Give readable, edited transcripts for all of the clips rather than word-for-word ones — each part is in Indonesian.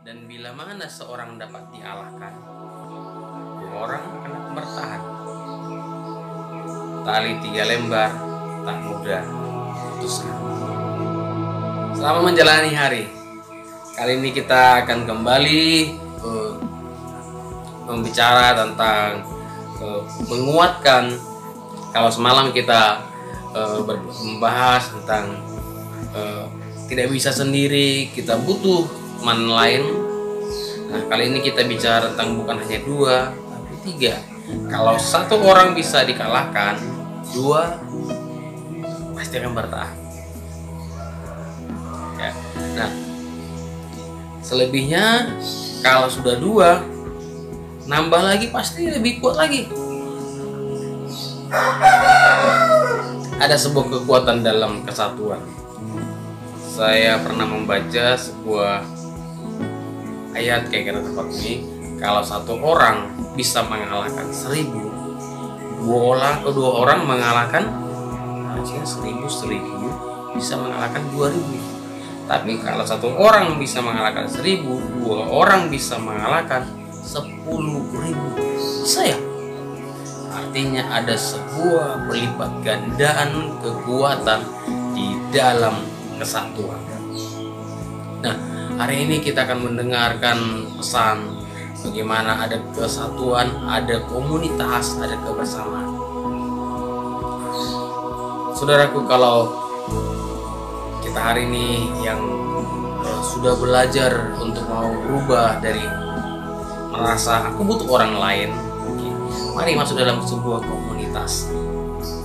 Dan bila mana seorang dapat dialahkan, orang akan bertahan. Tali 3 lembar tak mudah diputuskan. Selama menjalani hari, kali ini kita akan kembali membicara tentang menguatkan. Kalau semalam kita membahas tentang tidak bisa sendiri, kita butuh teman lain. Nah, kali ini kita bicara tentang bukan hanya 2, tapi 3. Kalau satu orang bisa dikalahkan, 2 pasti akan bertahan. Ya. Nah, selebihnya kalau sudah 2, nambah lagi pasti lebih kuat lagi. Ada sebuah kekuatan dalam kesatuan. Saya pernah membaca sebuah ayat kayak kira seperti ini. Kalau satu orang bisa mengalahkan 1000, dua orang mengalahkan harusnya 1000 bisa mengalahkan 2000. Tapi kalau satu orang bisa mengalahkan 1000, 2 orang bisa mengalahkan 10.000. Bisa ya? Artinya ada sebuah berlipat gandaan kekuatan di dalam kesatuan. Nah, hari ini kita akan mendengarkan pesan bagaimana ada kesatuan, ada komunitas, ada kebersamaan. Saudaraku, kalau kita hari ini yang sudah belajar untuk mau berubah dari merasa aku butuh orang lain, mari masuk dalam sebuah komunitas.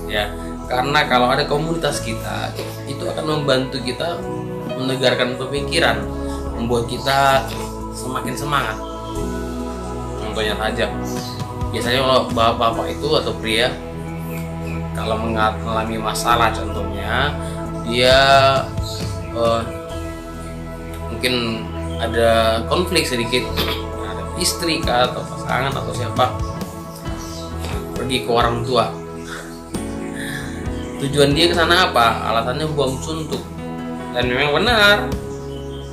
Ya, karena kalau ada komunitas kita, itu akan membantu kita menegarkan pemikiran, membuat kita semakin semangat. Contohnya saja, biasanya kalau bapak-bapak itu atau pria kalau mengalami masalah, contohnya dia mungkin ada konflik sedikit, ada istri kah, atau pasangan atau siapa, pergi ke orang tua. Tujuan dia ke sana apa? Alasannya buang suntuk. Dan memang benar,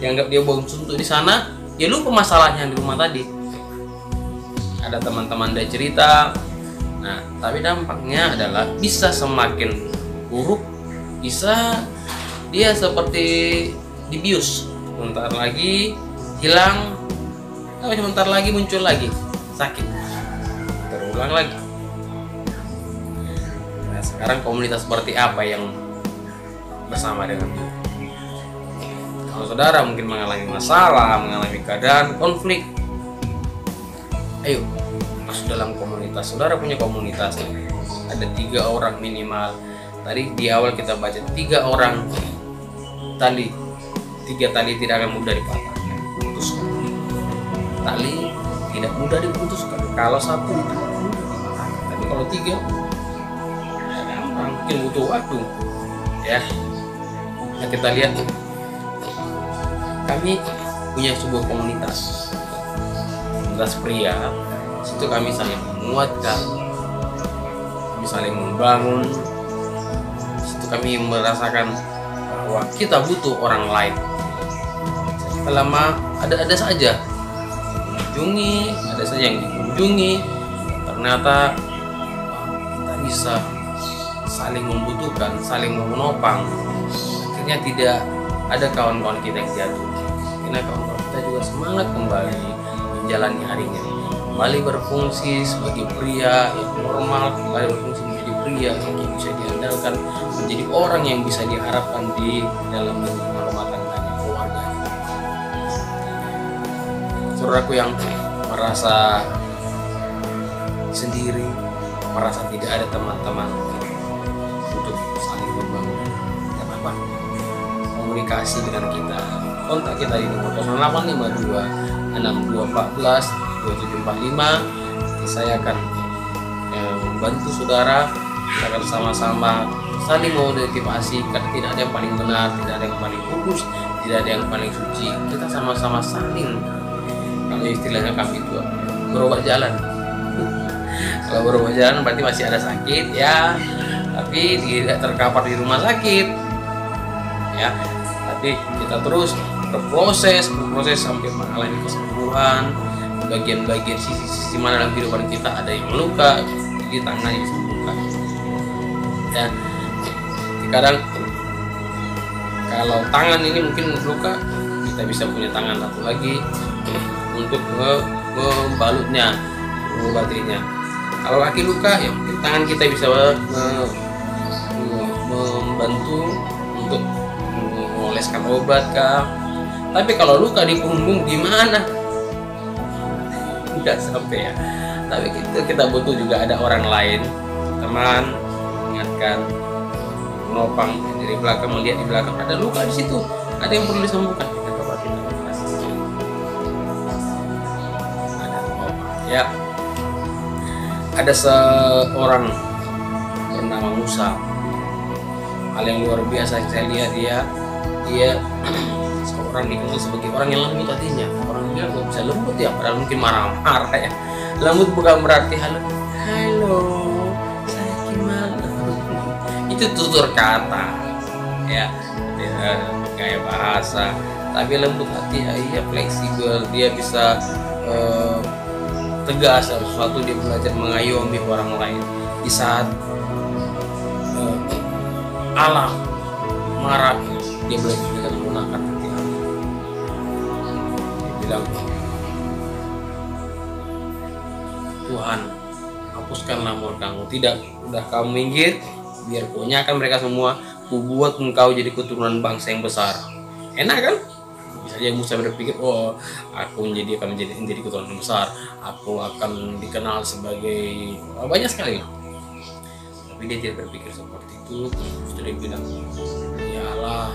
dianggap dia buang suntuk di sana, dia lupa masalahnya di rumah tadi. Ada teman-teman dia cerita. Nah, tapi dampaknya adalah bisa semakin buruk, bisa dia seperti dibius. Sebentar lagi hilang, tapi sebentar lagi muncul lagi sakit, terulang lagi. Nah, sekarang komunitas seperti apa yang bersama dengan dia? Kalau saudara mungkin mengalami masalah, mengalami keadaan konflik, ayo masuk dalam komunitas. Saudara punya komunitas, ada 3 orang minimal. Tadi di awal kita baca 3 orang tali, 3 tali tidak akan mudah dipatahkan, putuskan. Tali tidak mudah diputuskan. Kalau 1 itu mudah dipatahkan, tapi kalau 3 gampang, mungkin butuh waktu. Ya, nah, kita lihat. Kami punya sebuah komunitas pria. Situ kami saling menguatkan, kami saling membangun. Situ kami merasakan bahwa kita butuh orang lain. Lama ada saja mengunjungi, ada saja yang dikunjungi. Ternyata kita bisa saling membutuhkan, saling menopang. Akhirnya tidak ada kawan-kawan kita yang jatuh. Karena kawan-kawan kita juga semangat kembali menjalani harinya, kembali berfungsi sebagai pria yang normal, kembali berfungsi menjadi pria yang bisa diandalkan, menjadi orang yang bisa diharapkan di dalam rumah tangganya, keluarganya. Saudaraku yang merasa sendiri, merasa tidak ada teman-teman untuk saling membangun, tidak apa-apa, komunikasi dengan kita. Kontak kita di nomor 0852 6214 2745. Saya akan membantu saudara. Kita akan sama-sama saling memotivasi, karena tidak ada yang paling benar, tidak ada yang paling kudus, tidak ada yang paling suci. Kita sama-sama saling, kalau istilahnya kami itu berobat jalan. Kalau berobat jalan berarti masih ada sakit ya, tapi tidak terkapar di rumah sakit ya, tapi kita terus berproses sampai mengalami kesembuhan. Bagian-bagian sisi mana dalam kehidupan kita ada yang meluka, jadi tangannya disembuhkan. Dan kadang kalau tangan ini mungkin luka, kita bisa punya tangan satu lagi untuk membalutnya, mengobatinya. Kalau kaki luka, ya mungkin tangan kita bisa membantu untuk mengoleskan obat kah. Tapi kalau luka di punggung gimana? Tidak sampai ya. Tapi kita butuh juga ada orang lain, teman, ingatkan, menopang dari belakang, melihat di belakang ada luka di situ, ada yang perlu disembuhkan. Kita coba kita operasi. Ada ya. Ada seorang bernama Musa. Hal yang luar biasa yang saya lihat, dia seorang dikenal sebagai orang yang lembut hatinya. Orang bilang kok bisa lembut ya, padahal mungkin marah-marah ya. Lembut bukan berarti halo saya gimana. Itu tutur kata ya, kayak bahasa. Tapi lembut hati ya, fleksibel, dia bisa tegas dalam sesuatu, dia belajar mengayomi orang lain di saat Allah marah, dia belajar dengan menggunakan hati Allah. Dia bilang, Tuhan, hapuskanlah murka-Mu. Tidak, udah kamu minggir, biar konyakan mereka semua. Kubuat engkau jadi keturunan bangsa yang besar. Enak kan? Bisa aja Musa berpikir, oh, aku akan menjadi keturunan yang besar. Aku akan dikenal sebagai banyak sekali. Tapi dia tidak berpikir seperti itu. Sudah bilang, ya Allah,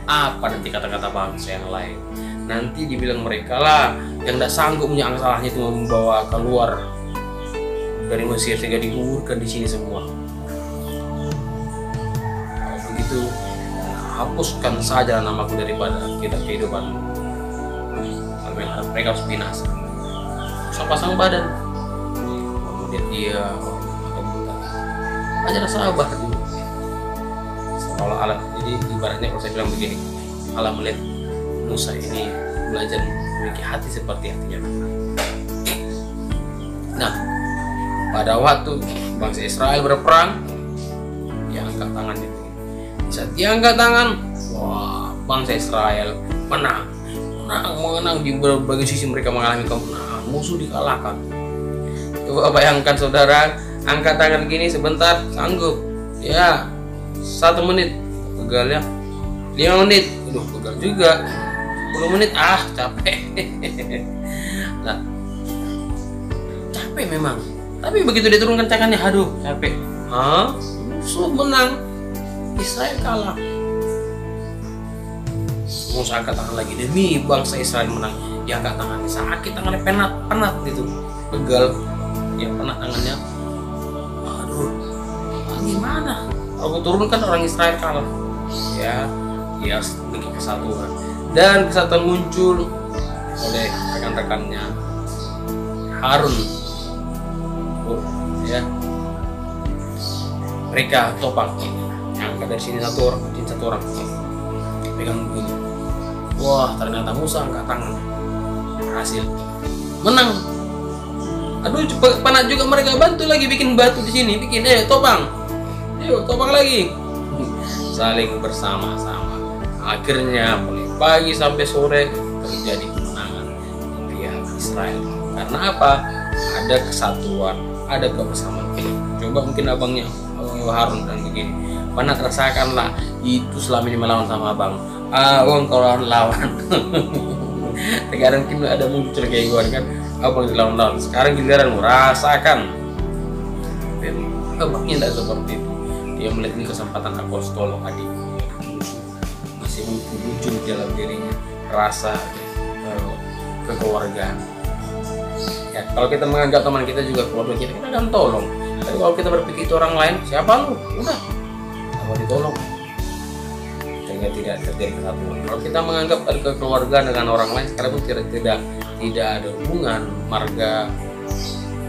apa nanti kata-kata bangsa yang lain? Nanti dibilang mereka lah yang tidak sanggup punya salahnya itu membawa keluar dari Mesir sehingga dikuburkan di sini semua. Kalau begitu, hapuskan saja namaku daripada kehidupan. Mereka harus binasa. Usah pasang badan. Kemudian dia ajar sabar dulu. Kalau Allah, jadi ibaratnya kalau saya bilang begini, Allah melihat Musa ini belajar memiliki hati seperti hatinya. Nah, pada waktu bangsa Israel berperang, dia angkat tangannya. Saat dia angkat tangan, wah, bangsa Israel menang di berbagai sisi. Mereka mengalami kemenangan, musuh dikalahkan. Coba bayangkan saudara, angkat tangan gini sebentar sanggup ya, 1 menit pegalnya, 5 menit pegal juga, 10 menit capek. Nah, capek memang, tapi begitu dia turunkan tangannya, aduh capek, musuh menang, Israel kalah. Musa angkat tangan lagi demi bangsa Israel menang. Dia angkat tangannya, sakit tangannya, penat gitu, pegal ya, penat tangannya. Gimana? Aku turunkan orang Israel kalah. Ya, dia harus bikin kesatuan. Dan kesatuan muncul oleh rekan-rekannya Harun. Ya, mereka topang. Yang angkat dari sini satu orang, pegang begini. Wah, ternyata Musa angkat tangan, berhasil, menang. Aduh, penat juga mereka, bantu lagi bikin batu di sini, topang. Ayo topang lagi, saling bersama-sama. Akhirnya mulai pagi sampai sore terjadi kemenangan pihak Israel. Karena apa? Ada kesatuan, ada kebersamaan. Coba mungkin abangnya Harun dan begini, penat rasakanlah itu selama ini melawan sama abang. Abang kalau lawan, terkadang mungkin ada muncul kayak gue kan, abang dilawan-lawan. Sekarang giliranmu rasakan. Abangnya tidak seperti itu. Dia melihat ini kesempatan, aku harus tolong adik. Masih muncul dalam dirinya rasa kekeluargaan. Ya, kalau kita menganggap teman kita juga keluarga kita akan tolong. Tapi kalau kita berpikir itu orang lain, siapa lu? Udah, mau ditolong. Sehingga tidak terjadi kesatuan. Kalau kita menganggap ada kekeluargaan dengan orang lain, sekarang pun tidak ada hubungan marga.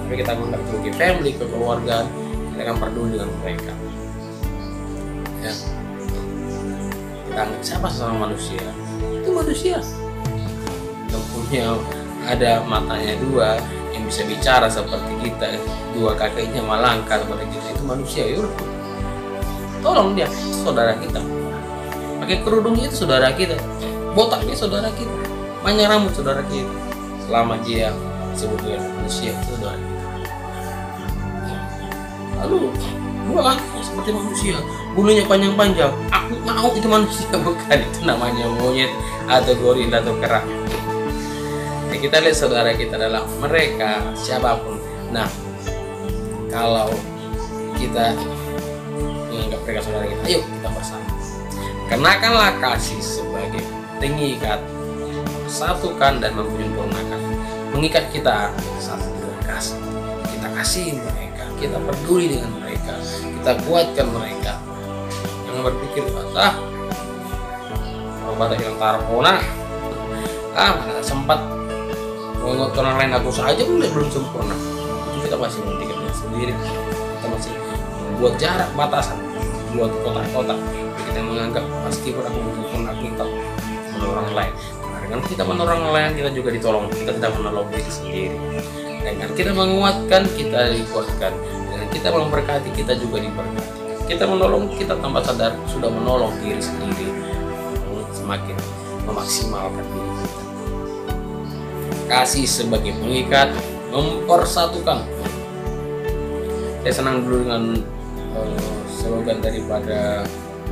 Tapi kita menganggap sebagai family, kekeluargaan, kita akan peduli dengan mereka. Ya. Dan siapa sesama manusia? Itu manusia yang punya ada matanya dua, yang bisa bicara seperti kita, dua kakinya melangkah seperti kita, itu manusia. Yuk, tolong dia, itu saudara kita. Pakai kerudungnya itu saudara kita, botaknya saudara kita, panjang rambut saudara kita. Selama dia disebut dengan manusia, itu saudara kita. Lalu dua kaki seperti manusia, bulunya panjang-panjang, aku mau itu manusia. Bukan, itu namanya monyet atau gorila atau kera. Nah, kita lihat saudara kita adalah mereka, siapapun. Nah, kalau kita menganggap mereka saudara kita, ayo kita bersama kenakanlah kasih sebagai pengikat, satukan dan menyempurnakan. Mengikat kita satu dengan kasih. Kita kasih mereka, kita peduli dengan mereka, kita kuatkan mereka. Jangan berpikir kalau hilang tarpona, mana sempat menguatkan orang lain, aku saja belum sempurna. Itu kita masih menghentikannya sendiri, kita masih membuat jarak batasan, buat kotak-kotak. Kita menganggap meskipun aku sempurna, aku tetap menolong orang lain. Dengan kita menolong orang lain, kita juga ditolong. Kita tidak menolong diri sendiri. Dengan kita menguatkan, kita dikuatkan. Dengan kita memberkati, kita juga diberkati. Kita menolong, kita tanpa sadar sudah menolong diri sendiri, semakin memaksimalkan diri kita. Kasih sebagai pengikat, mempersatukan. Saya senang dulu dengan slogan daripada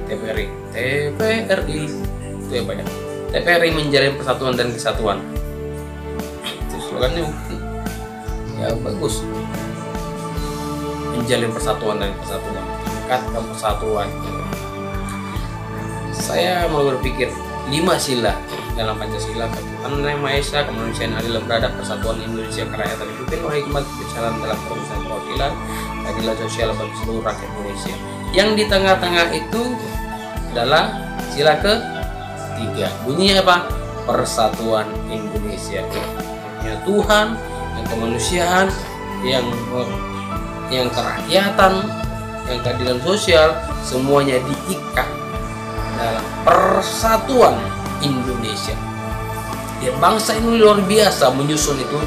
TPRI. TPRI itu apa ya? TPRI menjalin persatuan dan kesatuan. Itu slogannya ya bagus. Menjalin persatuan dan kesatuan, meningkatkan persatuan. Saya mau berpikir 5 sila dalam Pancasila: ketuhanan yang Maha Esa, kemanusiaan adil dan beradab, persatuan Indonesia, kerakyatan dipimpin oleh hikmat kebijaksanaan dalam perusahaan perwakilan, keadilan sosial bagi seluruh rakyat Indonesia. Yang di tengah-tengah itu adalah sila ke-3. Bunyinya apa? Persatuan Indonesia. Ya Tuhan, yang kemanusiaan, yang kerakyatan, yang keadilan sosial, semuanya diikat dalam persatuan Indonesia. Ya, bangsa ini luar biasa menyusun itu,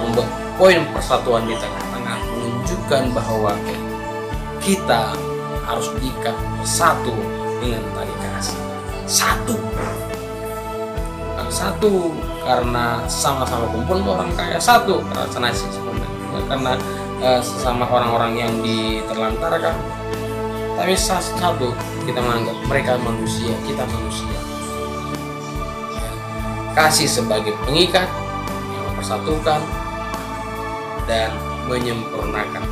membuat poin persatuan di tengah-tengah, menunjukkan bahwa kita harus diikat satu dengan tali kasih. Satu karena sama-sama kumpul orang kaya, satu karena karena sesama orang-orang yang diterlantarkan. Tapi satu, kita menganggap mereka manusia, kita manusia. Kasih sebagai pengikat yang mempersatukan dan menyempurnakan.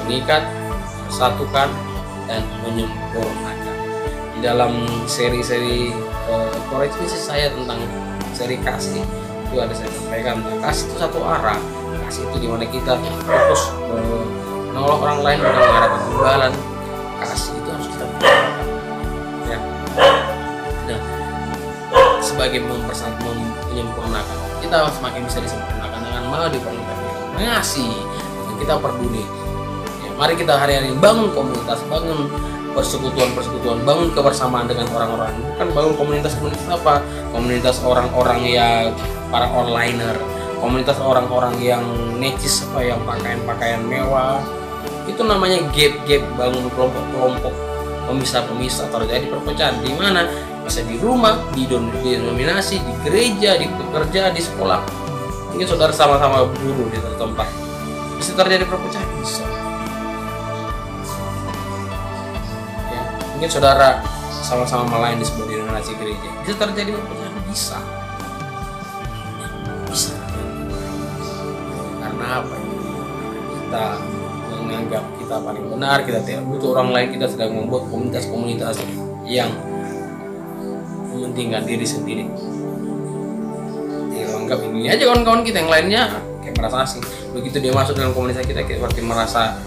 Pengikat, persatukan dan menyempurnakan. Di dalam seri-seri koreksi saya tentang seri kasih itu ada saya sampaikan tentang kasih itu satu arah. Kasih itu dimana kita fokus menolong orang lain bukan mengharapkan imbalan. Kasih itu harus kita berikan, ya. Nah, sebagai menyempurnakan, kita semakin bisa disempurnakan dengan mau diperlukan ngasih, kita peduli. Ya, mari kita hari-hari bangun komunitas, bangun persekutuan, bangun kebersamaan dengan orang-orang. Bukan bangun komunitas apa? Komunitas orang-orang yang para onliner, komunitas orang-orang yang necis apa, yang pakaian mewah. Itu namanya gap, bangun kelompok-kelompok pemisah-pemisah, terjadi perpecahan di mana bisa di rumah, di denominasi, di gereja, di pekerja, di sekolah. Mungkin saudara sama-sama buruh di satu tempat, bisa terjadi perpecahan, bisa. Ya, mungkin saudara sama-sama melayani di sebuah denominasi gereja, bisa terjadi perpecahan, bisa. Karena apa? Kita menganggap kita paling benar, kita tidak butuh orang lain, kita sedang membuat komunitas-komunitas yang mementingkan diri sendiri. Kita menganggap ini aja kawan-kawan kita, yang lainnya kayak merasa asing. Begitu dia masuk dalam komunitas kita, kayak seperti merasa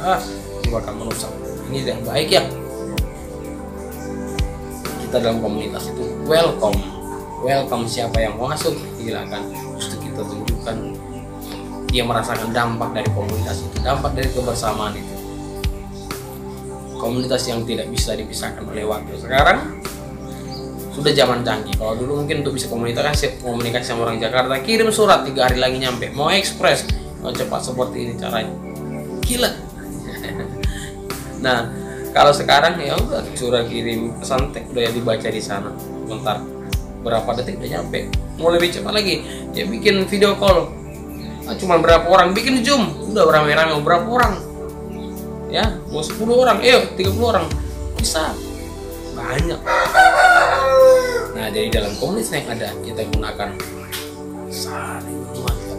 ini bakal merusak, ini tidak baik ya. Kita dalam komunitas itu welcome siapa yang mau masuk, silakan. Justru kita tunjukkan dia merasakan dampak dari komunitas itu, dampak dari kebersamaan itu. Komunitas yang tidak bisa dipisahkan oleh waktu sekarang, sudah zaman canggih. Kalau dulu mungkin untuk bisa komunikasi sama orang Jakarta, kirim surat 3 hari lagi nyampe. Mau ekspres, mau cepat seperti ini caranya. Gila. Nah, kalau sekarang ya udah sudah kirim pesan teks udah dibaca di sana. Bentar berapa detik udah nyampe. Mau lebih cepat lagi, ya bikin video call. Cuma berapa orang, bikin Zoom, udah rame-rame berapa orang. Ya, mau 10 orang, 30 orang. Bisa. Banyak. Nah, jadi dalam komunitas yang ada kita gunakan saling menguatkan.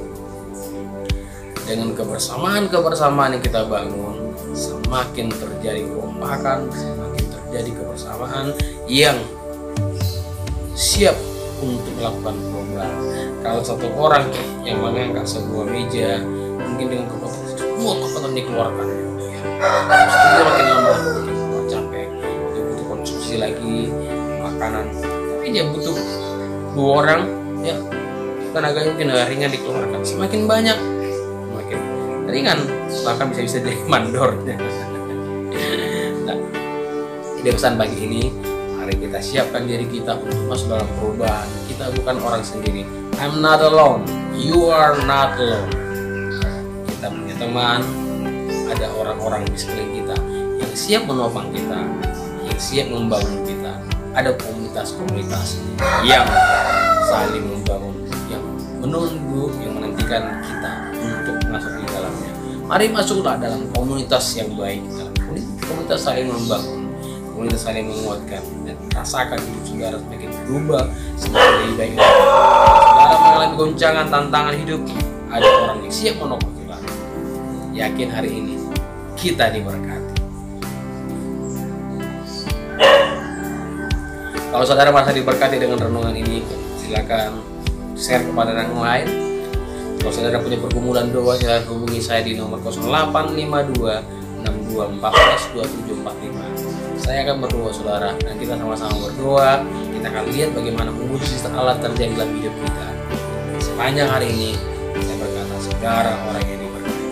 Dengan kebersamaan yang kita bangun, semakin terjadi kekompakan, semakin terjadi kebersamaan yang siap untuk melakukan program. Kalau satu orang yang mengangkat sebuah meja, mungkin dengan kekuatan dikeluarkan, terus dia makin lama makin capek, dia butuh konsumsi lagi makanan. Tapi dia butuh 2 orang, ya tenaganya mungkin ringan dikeluarkan. Semakin banyak, semakin ringan, bahkan bisa jadi mandor. Nah, ide pesan pagi ini, mari kita siapkan diri kita untuk masuk dalam perubahan. Kita bukan orang sendiri. I'm not alone. You are not alone. Kita punya teman, ada orang-orang di sekeliling kita yang siap menopang kita, yang siap membangun kita. Ada komunitas-komunitas yang saling membangun, yang menunggu, yang menantikan kita untuk masuk di dalamnya. Mari masuklah dalam komunitas yang baik, dalam komunitas saling membangun, komunitas saling menguatkan, dan rasakan hidup saudara semakin berubah, semakin lebih baik. Saudara mengalami goncangan, tantangan hidup, ada orang yang siap menopang kita. Yakin hari ini kita diberkati. Kalau saudara merasa diberkati dengan renungan ini, silakan share kepada orang lain. Kalau saudara punya pergumulan doa, silakan hubungi saya di nomor 0852 6214 2745. Saya akan berdoa saudara, dan kita sama-sama berdoa. Kita akan lihat bagaimana mujizat Allah terjadi dalam hidup kita. Sepanjang hari ini saya berkata, saudara orang yang diberkati.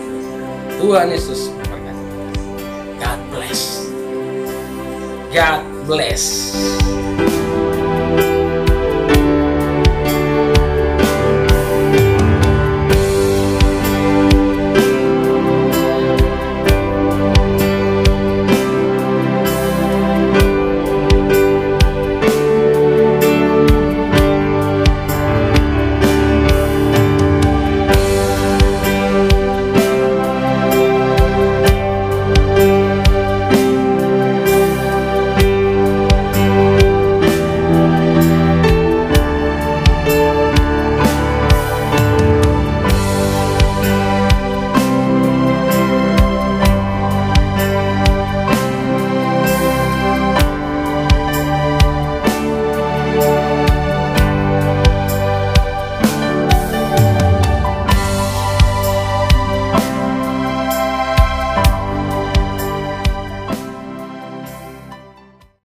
Tuhan Yesus memberkati. God bless. God bless.